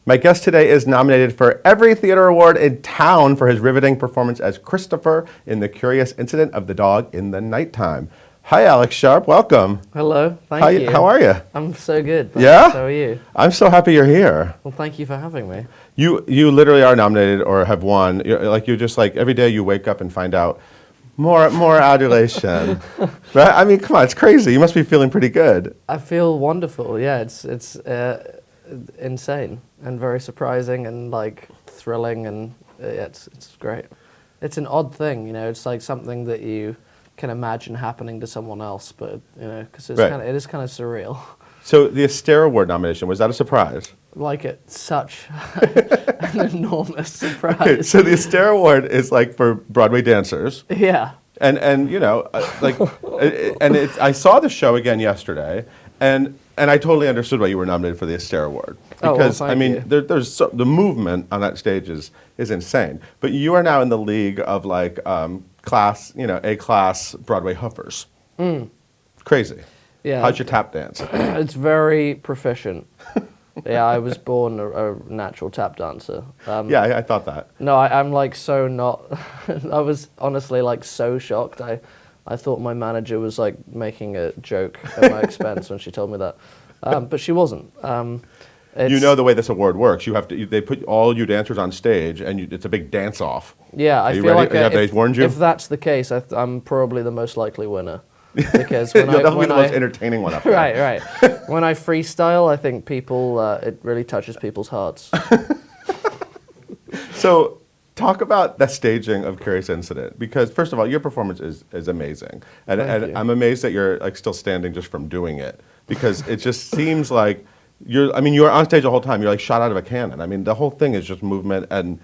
My guest today is nominated for every theater award in town for his riveting performance as Christopher in The Curious Incident of the Dog in the Nighttime. Hi, Alex Sharp. Welcome. Hello. Thank you. How are you? I'm so good. Thanks. Yeah? How are you? I'm so happy you're here. Well, thank you for having me. You literally are nominated or have won. You're just like every day you wake up and find out more adulation. Right? I mean, come on, it's crazy. You must be feeling pretty good. I feel wonderful. Yeah, it's insane and very surprising and like thrilling and it's great. It's an odd thing, you know. It's like something that you can imagine happening to someone else, but you know, because it is kind of surreal. So the Astaire Award nomination, was that a surprise? Like it's such an enormous surprise. Okay, so the Astaire Award is like for Broadway dancers. Yeah. And you know, I saw the show again yesterday, and I totally understood why you were nominated for the Astaire Award because I mean, there's the movement on that stage is insane. But you are now in the league of like A-class Broadway hoofers. Crazy. Yeah. How's your tap dance? It's very proficient. Yeah, I was born a natural tap dancer. Yeah, I thought that. No, I'm like so not. I was honestly like so shocked. I thought my manager was like making a joke at my expense when she told me that, but she wasn't. You know the way this award works. You have to. They put all you dancers on stage, and it's a big dance off. Yeah, I feel like have they warned you? If that's the case, I'm probably the most likely winner. Because when You'll definitely be the most entertaining one up there. Right. When I freestyle, I think people it really touches people's hearts. So, talk about the staging of Curious Incident, because first of all, your performance is amazing, and I'm amazed that you're like still standing just from doing it, because it just seems like you're on stage the whole time. You're like shot out of a cannon. I mean, the whole thing is just movement and.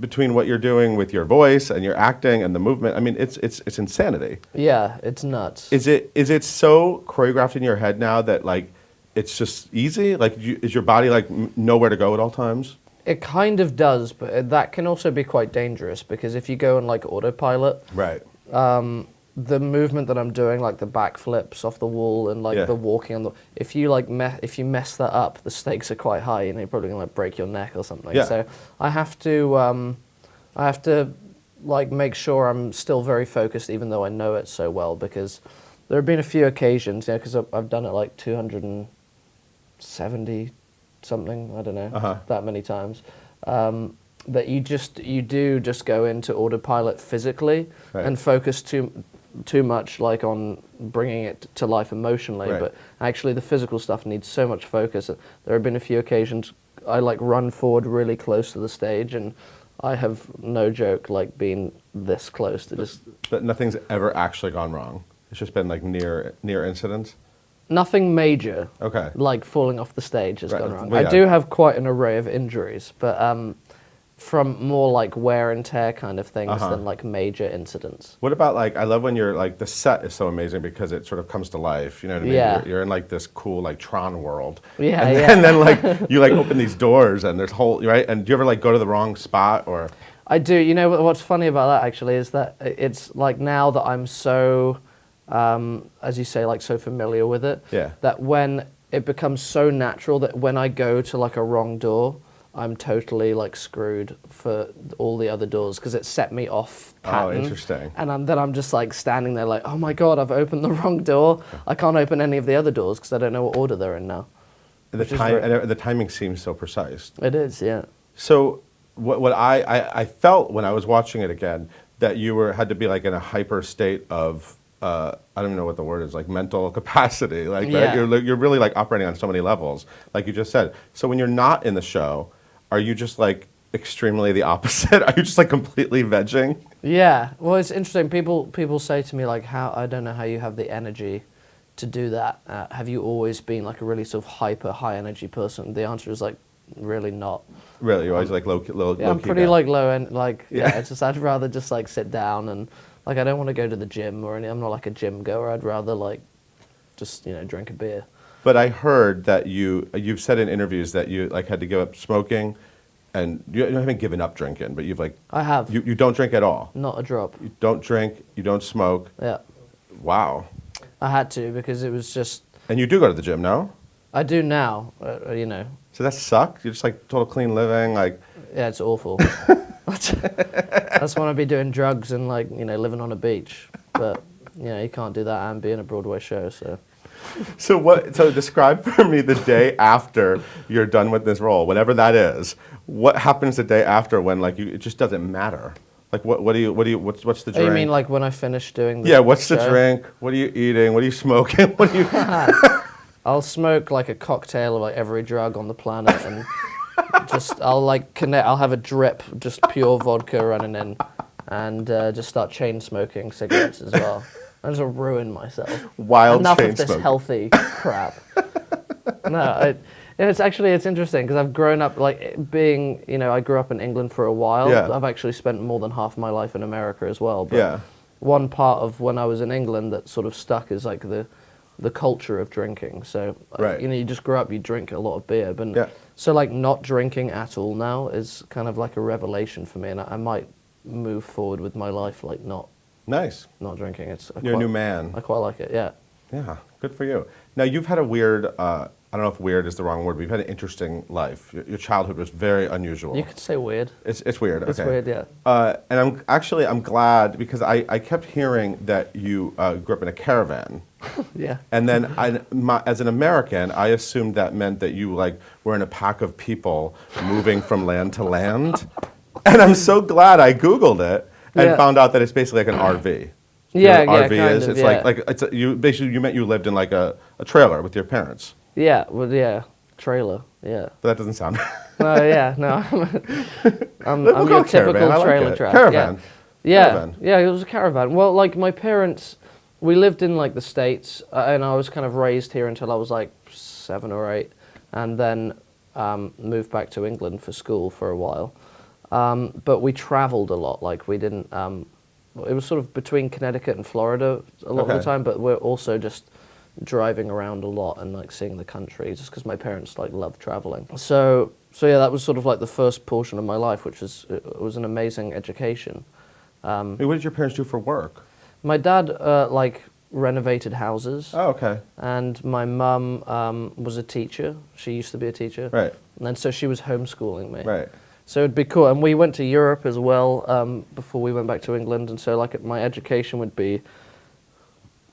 Between what you're doing with your voice and your acting and the movement, I mean, it's insanity. Yeah, it's nuts. Is it so choreographed in your head now that like it's just easy? Like, is your body like nowhere to go at all times? It kind of does, but that can also be quite dangerous because if you go on like autopilot, right? The movement that I'm doing, like the backflips off the wall and like the walking on the, if you mess that up, the stakes are quite high. You know, you're probably gonna like break your neck or something. Yeah. So I have to like make sure I'm still very focused, even though I know it so well. Because there have been a few occasions, you know, because I've done it like 270 something, I don't know, that many times. That you do just go into autopilot physically and focus too much like on bringing it to life emotionally, but actually the physical stuff needs so much focus. There have been a few occasions I like run forward really close to the stage and I have no joke like being this close to just. But nothing's ever actually gone wrong. It's just been like near incidents. Nothing major. Okay. Like falling off the stage has gone wrong. Well, I do have quite an array of injuries, but from more like wear and tear kind of things than like major incidents. What about like, I love when you're like, the set is so amazing because it sort of comes to life, you know what I mean? Yeah. You're in like this cool like Tron world. Yeah, and then like, you like open these doors and there's right? And do you ever like go to the wrong spot or? I do. You know what's funny about that actually is that it's like now that I'm so, as you say, like so familiar with it, that when it becomes so natural that when I go to like a wrong door, I'm totally like screwed for all the other doors because it set me off pattern. Oh, interesting. And then I'm just like standing there like, oh my God, I've opened the wrong door. I can't open any of the other doors because I don't know what order they're in now. And the timing seems so precise. It is, yeah. So what I felt when I was watching it again, that you had to be like in a hyper state of, I don't even know what the word is, like mental capacity. Like you're really like operating on so many levels, like you just said. So when you're not in the show, are you just like extremely the opposite? Are you just like completely vegging? Yeah. Well, it's interesting. People say to me like, "How I don't know how you have the energy to do that. Have you always been like a really sort of hyper high energy person?" The answer is like, really not. Really, you're always like low. Yeah, I'm pretty like low end. Like it's just I'd rather just like sit down and like I don't want to go to the gym or anything. I'm not like a gym goer. I'd rather like just drink a beer. But I heard that you've said in interviews that you like had to give up smoking, and you haven't given up drinking, but you've like I have. You don't drink at all. Not a drop. You don't drink. You don't smoke. Yeah. Wow. I had to because it was just. And you do go to the gym, no? I do now, you know. So that suck? You're just like total clean living, like. Yeah, it's awful. I just want to be doing drugs and like, you know, living on a beach. But, you know, you can't do that and be in a Broadway show, so. So describe for me the day after you're done with this role, whenever that is. What happens the day after when like it just doesn't matter? Like what's the drink? Oh, you mean like when I finish doing the Yeah, what's show? the drink? What are you eating? What are you smoking? What are you I'll smoke like a cocktail of like every drug on the planet and I'll have a drip, just pure vodka running in and just start chain smoking cigarettes as well. I just ruin myself. Wild Enough chain of this smoking. healthy crap. No, it's interesting because I've grown up like being, you know, I grew up in England for a while. Yeah. I've actually spent more than half my life in America as well. But Yeah. one part of when I was in England that sort of stuck is like the culture of drinking. So, Right. you know, you just grow up, you drink a lot of beer. But Yeah. so like not drinking at all now is kind of like a revelation for me. And I might move forward with my life like not Nice. drinking. You're a new man. I quite like it, yeah. Yeah, good for you. Now, you've had a weird, I don't know if weird is the wrong word, but you've had an interesting life. Your childhood was very unusual. You could say weird. It's weird, okay. It's weird, yeah. And I'm glad because I kept hearing that you grew up in a caravan. Yeah. And then as an American, I assumed that meant that you like were in a pack of people moving from land to land. And I'm so glad I Googled it and found out that it's basically like an RV. You know what RV is? It's like you meant you lived in like a trailer with your parents. Yeah, well, yeah, trailer, yeah. But that doesn't sound. No, I'm We'll go your typical caravan, I like trailer it. trash. Caravan. Yeah. Caravan. Yeah, it was a caravan. Well, like my parents, we lived in like the States, and I was kind of raised here until I was like 7 or 8, and then moved back to England for school for a while. But we traveled a lot. Like we didn't. It was sort of between Connecticut and Florida a lot of the time, but we're also just driving around a lot and like seeing the country, just because my parents like love traveling. So yeah, that was sort of like the first portion of my life, which was an amazing education. What did your parents do for work? My dad like renovated houses. Oh, okay. And my mum was a teacher. She used to be a teacher. Right. And so she was homeschooling me. Right. So it'd be cool. And we went to Europe as well before we went back to England. And so like my education would be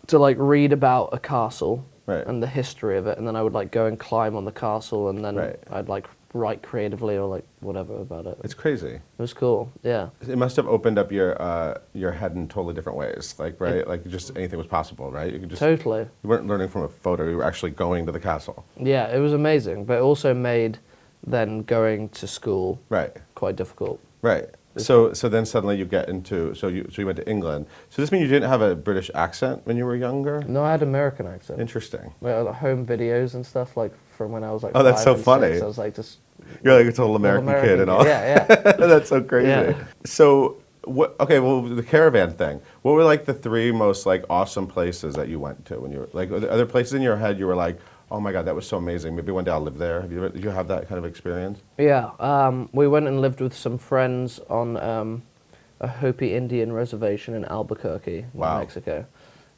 to like read about a castle and the history of it. And then I would like go and climb on the castle and then I'd like write creatively or like whatever about it. It's crazy. It was cool, yeah. It must have opened up your head in totally different ways, like, right? Like just anything was possible, right? You could just, totally. You weren't learning from a photo, you were actually going to the castle. Yeah, it was amazing, but it also made then going to school quite difficult. Right. So then suddenly you get into, so you went to England. So does this mean you didn't have a British accent when you were younger? No, I had American accent. Interesting. Like home videos and stuff like from when I was like Oh, that's 5 so and funny. 6, I was like just... You're like a total American kid and all. Yeah. That's so crazy. Yeah. So, the caravan thing. What were like the 3 most like awesome places that you went to when you were, like, are there places in your head you were like, oh my God, that was so amazing. Maybe one day I'll live there. Did you have that kind of experience? Yeah. We went and lived with some friends on a Hopi Indian reservation in Albuquerque, New Mexico.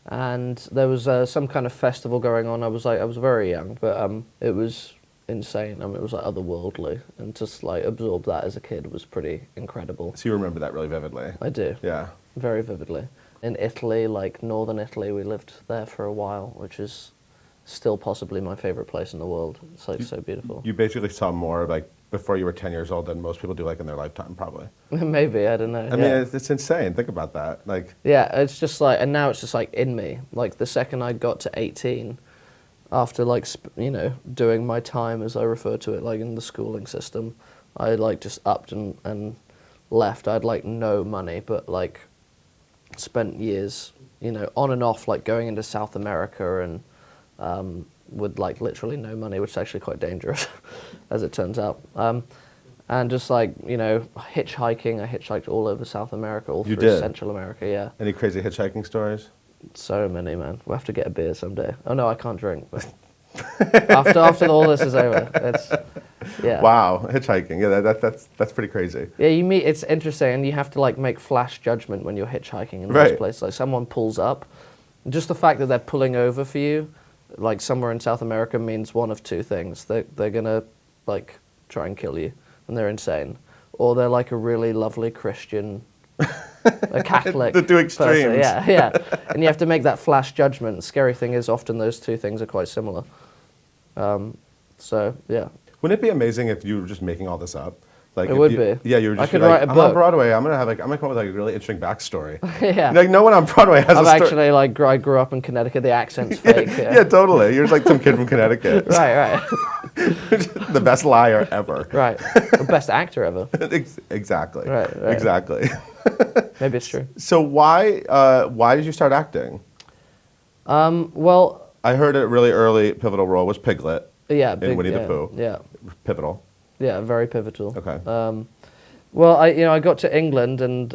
And there was some kind of festival going on. I was very young, but it was insane. I mean, it was like otherworldly, and just like absorb that as a kid was pretty incredible. So you remember that really vividly? I do. Yeah. Very vividly. In Italy, like northern Italy, we lived there for a while, which is still possibly my favorite place in the world. It's like so beautiful. You basically saw more like before you were 10 years old than most people do like in their lifetime, probably. Maybe, I don't know. I mean, it's insane. Think about that. Like. Yeah, it's just like, and now it's just like in me. Like the second I got to 18, after like doing my time, as I refer to it, like in the schooling system, I like just upped and left. I had like no money, but like spent years, on and off, like going into South America and with like literally no money, which is actually quite dangerous, as it turns out. And just like, hitchhiking. I hitchhiked all over South America, all through Central America, yeah. Any crazy hitchhiking stories? So many, man. We'll have to get a beer someday. Oh no, I can't drink. But after all this is over, yeah. Wow, hitchhiking. Yeah, that's pretty crazy. Yeah, it's interesting, and you have to like make flash judgment when you're hitchhiking in those places. Like someone pulls up, just the fact that they're pulling over for you like somewhere in South America means one of two things. They're gonna like try and kill you, and they're insane, or they're like a really lovely Christian, a Catholic. The two extremes. Person. Yeah, yeah. And you have to make that flash judgment. The scary thing is often those two things are quite similar. So yeah. Wouldn't it be amazing if you were just making all this up? Like it would be. Yeah, you were just I could like, write a I'm book. on Broadway. I'm gonna come up with like a really interesting backstory. Yeah. Like no one on Broadway has I've a story. actually like I grew up in Connecticut. The accent's fake. Yeah, totally. You're just like some kid from Connecticut. Right. The best liar ever. Right. The best actor ever. Exactly. Right. Exactly. Maybe it's true. So why did you start acting? Well, I heard a really early pivotal role was Piglet. Yeah. In Winnie the Pooh. Yeah. Pivotal. Yeah, very pivotal. Okay. Well, I got to England and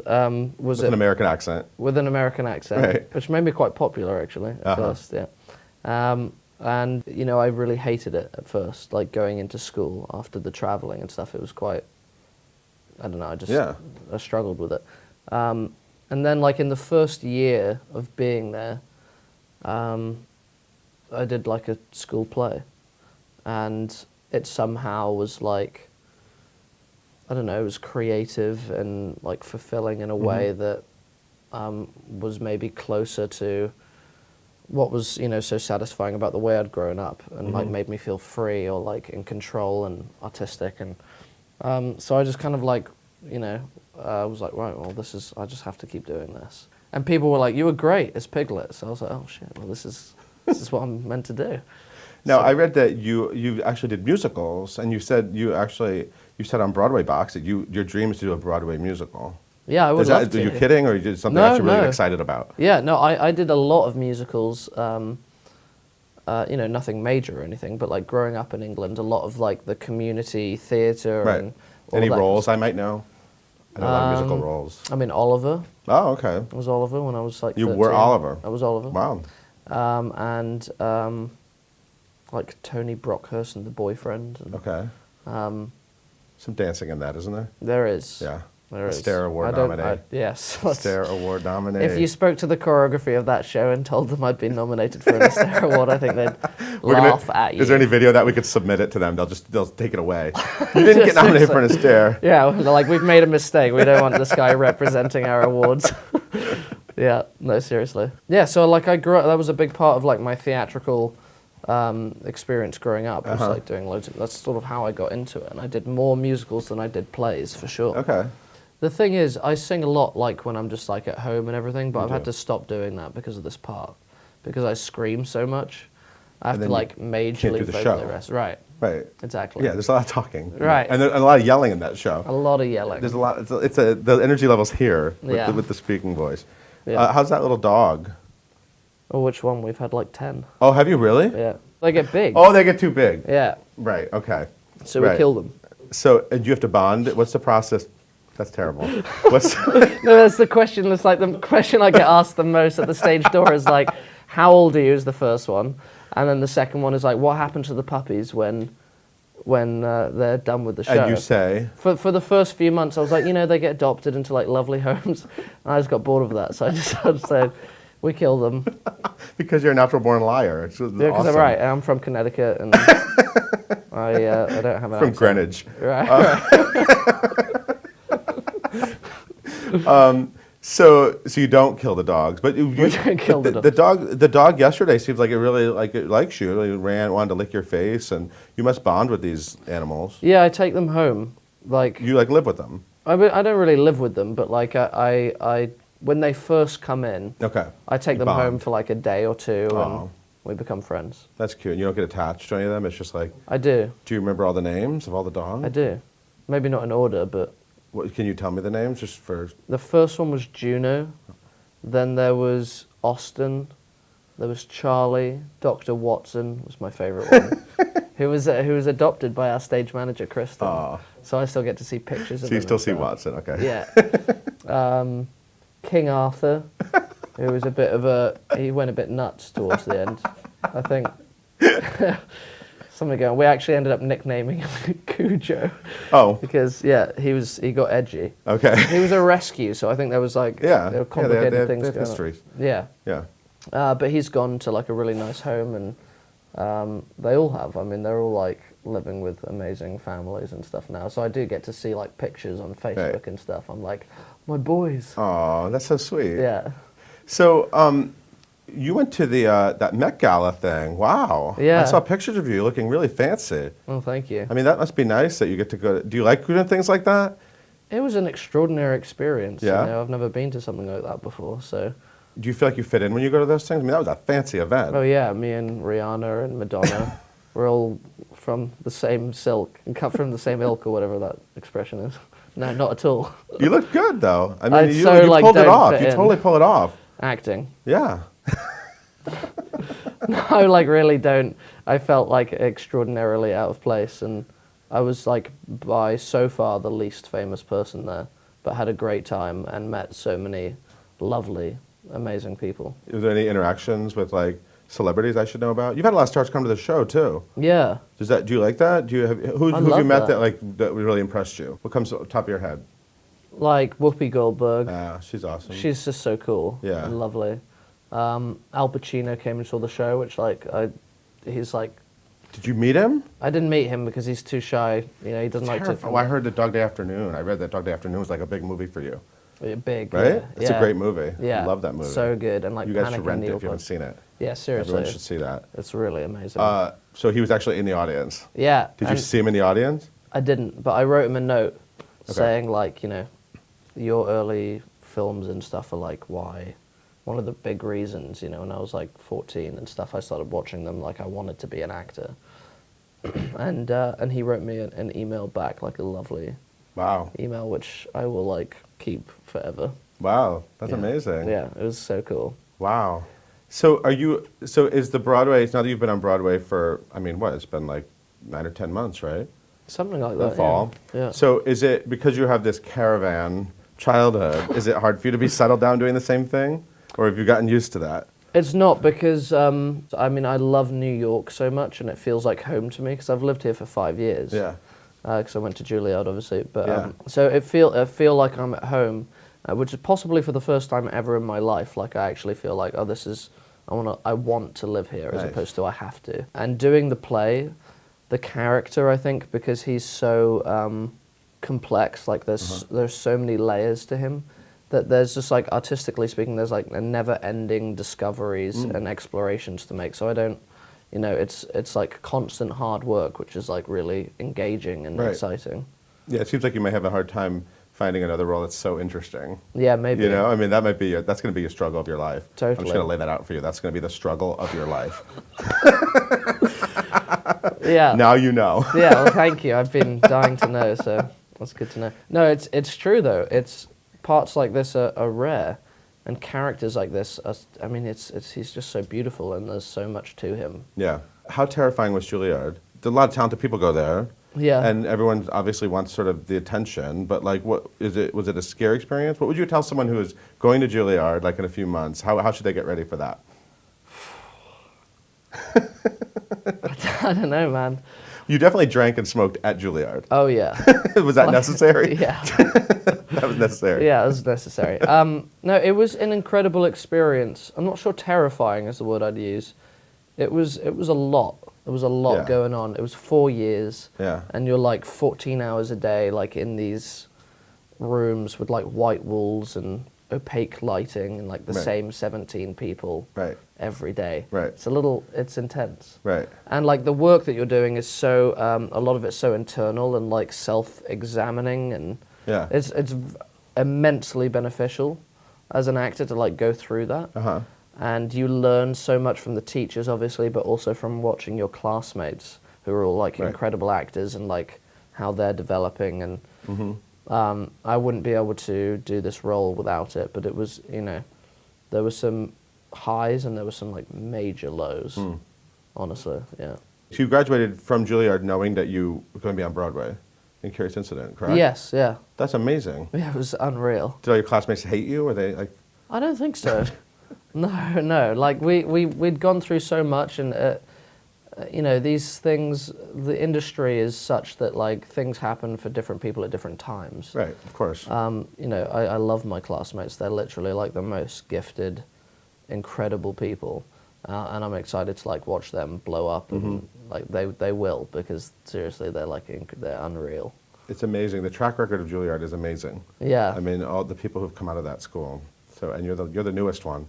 was With an American accent. with an American accent, Right. which made me quite popular actually at first. Yeah. And I really hated it at first, like going into school after the traveling and stuff. It was quite, I don't know, I struggled with it. And then like in the first year of being there, I did like a school play, and it somehow was like, I don't know, it was creative and like fulfilling in a way that was maybe closer to what was, so satisfying about the way I'd grown up, and like made me feel free or like in control and artistic. And so I just kind of like, I was like, right, well, I just have to keep doing this. And people were like, you were great as Piglet. So I was like, oh shit, well this is what I'm meant to do. Now, I read that you actually did musicals, and you said on Broadway Box that your dream is to do a Broadway musical. Yeah, I would love to. Are you kidding, or you did something that you're really excited about? Yeah, no, I did a lot of musicals, nothing major or anything, but like growing up in England, a lot of like the community theatre. Right. And all Any that. roles I might know? I know a lot of musical roles. I mean, Oliver. Oh, okay. I was Oliver when I was like 13. You were Oliver? I was Oliver. Wow. Like Tony Brockhurst and The Boyfriend. And, Okay. Some dancing in that, isn't there? There is. Yeah. There is. Astaire Award nominee. Yes. Astaire Award nominee. If you spoke to the choreography of that show and told them I'd been nominated for an Astaire Award, I think they'd laugh at you. Is there any video that we could submit it to them? They'll take it away. You didn't get nominated for an Astaire. Yeah, like we've made a mistake. We don't want this guy representing our awards. Yeah, no, seriously. Yeah, so like I grew up, that was a big part of like my theatrical experience growing up. Was like doing loads of, that's sort of how I got into it. And I did more musicals than I did plays, for sure. Okay. The thing is, I sing a lot like when I'm just like at home and everything, but I've had to stop doing that because of this part. Because I scream so much, I have to like majorly vocal the rest. Right. Right. Exactly. Yeah, there's a lot of talking. Right. And a lot of yelling in that show. A lot of yelling. There's a lot. The energy level's here with the speaking voice. Yeah. How's that little dog? Oh, which one? We've had like 10. Oh, have you really? Yeah. They get big. Oh, they get too big. Yeah. Right. Okay. So we kill them. So, and you have to bond. What's the process? That's terrible. What's No, that's the question. That's like the question I get asked the most at the stage door is like, how old are you? Is the first one, and then the second one is like, what happened to the puppies when they're done with the show? And you say for the first few months, I was like, they get adopted into like lovely homes, and I just got bored of that, so I just said, we kill them. Because you're a natural born liar. It's because awesome. I'm right. I'm from Connecticut, and I don't have an from accent. Greenwich. Right. So you don't kill the dogs, but We don't kill the dogs. The dog yesterday seems like it likes you. It wanted to lick your face, and you must bond with these animals. Yeah, I take them home. Like you live with them. I don't really live with them, but like I when they first come in, I take them home for like a day or two, and we become friends. That's cute. And you don't get attached to any of them. It's just like I do. Do you remember all the names of all the dogs? I do. Maybe not in order, but. Can you tell me the names just for? The first one was Juno, then there was Austin, there was Charlie, Dr. Watson was my favourite one, who was adopted by our stage manager Kristen. Oh. So I still get to see pictures of him. So you still see Watson, okay? Yeah. King Arthur, who was he went a bit nuts towards the end, I think. Something going. We actually ended up nicknaming him Cujo. Oh. Because he got edgy. Okay. He was a rescue, so I think there was like there were complicated things they have going histories. on. Yeah. Yeah. But he's gone to like a really nice home, and They all have. I mean, they're all like living with amazing families and stuff now. So I do get to see like pictures on Facebook and stuff. I'm like, my boys. Oh, that's so sweet. Yeah. So, you went to the that Met Gala thing. Wow. Yeah. I saw pictures of you looking really fancy. Oh, thank you. I mean, that must be nice that you get to go. Do you like doing things like that? It was an extraordinary experience. Yeah. You know, I've never been to something like that before. So. Do you feel like you fit in when you go to those things? I mean, that was a fancy event. Oh yeah, me and Rihanna and Madonna, we're all from the same silk and cut from the same ilk or whatever that expression is. No, not at all. You look good though. I mean, you pulled it don't off. fit You in. totally pull it off. Acting. Yeah. No, I like really don't. I felt like extraordinarily out of place, and I was like by so far the least famous person there, but had a great time and met so many lovely, amazing people. Was there any interactions with like celebrities I should know about? You've had a lot of stars come to the show too. Yeah. Do you like that? Do you have who have you love met that. that really impressed you? What comes to the top of your head? Like Whoopi Goldberg. She's awesome. She's just so cool. Yeah. And lovely. Al Pacino came and saw the show, which he's like. Did you meet him? I didn't meet him because he's too shy. You know, he doesn't like to. Oh, I heard that Dog Day Afternoon. I read that Dog Day Afternoon was like a big movie for you. Big, right? Yeah. It's a great movie. Yeah, I love that movie. So good, and like you guys Panic should rent in it the if you haven't Airport. seen it. Yeah, seriously. Everyone should see that. It's really amazing. So he was actually in the audience. Yeah. Did you see him in the audience? I didn't, but I wrote him a note saying like, you know, your early films and stuff are like why. One of the big reasons, you know, when I was like 14 and stuff, I started watching them like I wanted to be an actor. And he wrote me an email back, like a lovely email, which I will like keep forever. Wow, that's amazing. Yeah, it was so cool. Wow. So is the Broadway, now that you've been on Broadway for, I mean, what, it's been like 9 or 10 months, right? Something like The that, fall. Yeah. So is it, because you have this caravan childhood, is it hard for you to be settled down doing the same thing? Or have you gotten used to that? It's not because, I mean, I love New York so much and it feels like home to me because I've lived here for 5 years. Yeah. Because I went to Juilliard, obviously. But Yeah. so I feel like I'm at home, which is possibly for the first time ever in my life. Like I actually feel like, oh, this is, I want to live here as Nice. opposed to I have to. And doing the play, the character, I think, because he's so complex, like there's so many layers to him, that there's just like, artistically speaking, there's like a never-ending discoveries and explorations to make. So I don't, you know, it's like constant hard work, which is like really engaging and exciting. Yeah, it seems like you may have a hard time finding another role that's so interesting. Yeah, maybe. You know, I mean, that's going to be a struggle of your life. Totally. I'm just going to lay that out for you. That's going to be the struggle of your life. Yeah. Now you know. Yeah, well, thank you. I've been dying to know, so that's good to know. No, it's true, though. It's parts like this are rare, and characters like this are, I mean, he's just so beautiful, and there's so much to him. Yeah. How terrifying was Juilliard? A lot of talented people go there. Yeah. And everyone obviously wants sort of the attention, but like, what is it? Was it a scary experience? What would you tell someone who is going to Juilliard, like in a few months? How should they get ready for that? I don't know, man. You definitely drank and smoked at Juilliard. Oh, yeah. Was that necessary? Yeah. That was necessary. Yeah, it was necessary. No, it was an incredible experience. I'm not sure terrifying is the word I'd use. It was a lot. There was a lot going on. It was 4 years. Yeah. And you're like 14 hours a day, like in these rooms with like white walls and opaque lighting and like the same 17 people every day. Right. It's intense. Right. And like the work that you're doing is so, a lot of it's so internal and like self-examining, and it's immensely beneficial as an actor to like go through that. Uh-huh. And you learn so much from the teachers, obviously, but also from watching your classmates who are all like incredible actors and like how they're developing. And I wouldn't be able to do this role without it, but it was, you know, there were some highs and there were some like major lows, honestly, yeah. So you graduated from Juilliard knowing that you were going to be on Broadway in Curious Incident, correct? Yes, yeah. That's amazing. Yeah, it was unreal. Did all your classmates hate you? Were they like... I don't think so. No. Like we'd gone through so much, and you know, these things. The industry is such that like things happen for different people at different times. Right, of course. You know, I love my classmates. They're literally like the most gifted, incredible people. and I'm excited to like watch them blow up, and like they will, because seriously they're like they're unreal. It's amazing. The track record of Juilliard is amazing. Yeah. I mean, all the people who've come out of that school. So, and you're the newest one.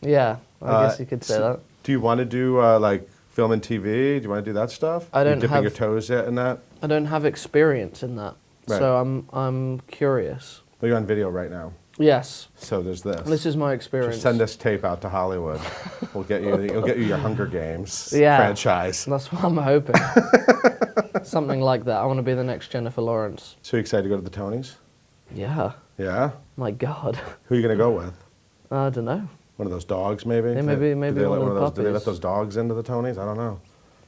Yeah, I guess you could say that. Do you want to do like film and TV? Do you want to do that stuff? I don't you dipping have your toes yet in that? I don't have experience in that, Right. so I'm curious. Well, you're on video right now. Yes. So there's this. This is my experience. Just send this tape out to Hollywood. We'll get you. It'll get you your Hunger Games Yeah. franchise. That's what I'm hoping. Something like that. I want to be the next Jennifer Lawrence. So you excited to go to the Tonys? Yeah. Yeah. My God. Who are you gonna go with? I don't know. One of those dogs, maybe? Yeah, maybe Do they one let of the those, do they let puppies. those dogs into the Tonys? I don't know.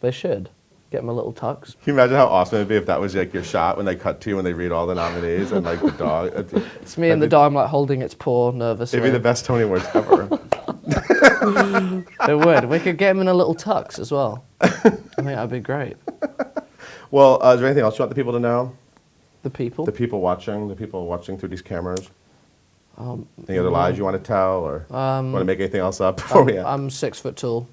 They should. Get them a little tux. Can you imagine how awesome it'd be if that was like your shot when they cut to you when they read all the nominees and like the dog? It's me and the dog, I'm like holding its paw nervously. It'd be the best Tony Awards ever. It would. We could get him in a little tux as well. I think that'd be great. Well, is there anything else you want the people to know? The people. The people watching through these cameras. Any other lies you want to tell, or want to make anything else up before we end? I'm 6 foot tall.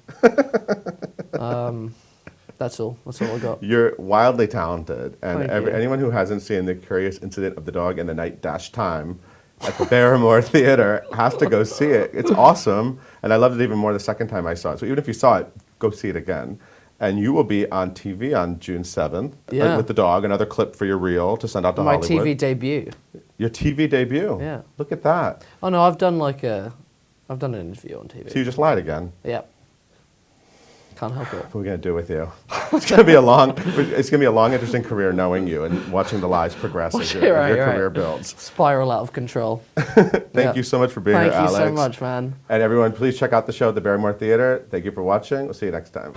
That's all. That's all I got. You're wildly talented, and Thank you. anyone who hasn't seen The Curious Incident of the Dog in the Night Dash Time at the Barrymore Theater has to go see it. It's awesome, and I loved it even more the second time I saw it. So even if you saw it, go see it again. And you will be on TV on June 7th with the dog, another clip for your reel to send out to My Hollywood. TV debut. Your TV debut? Yeah. Look at that. Oh no, I've done an interview on TV. So you just lied again. Yep. Can't help it. What are we going to do with you? It's going to be a long, interesting career knowing you and watching the lies progress as your career builds. Spiral out of control. Thank you so much for being here, Alex. Thank you so much, man. And everyone, please check out the show at the Barrymore Theater. Thank you for watching. We'll see you next time.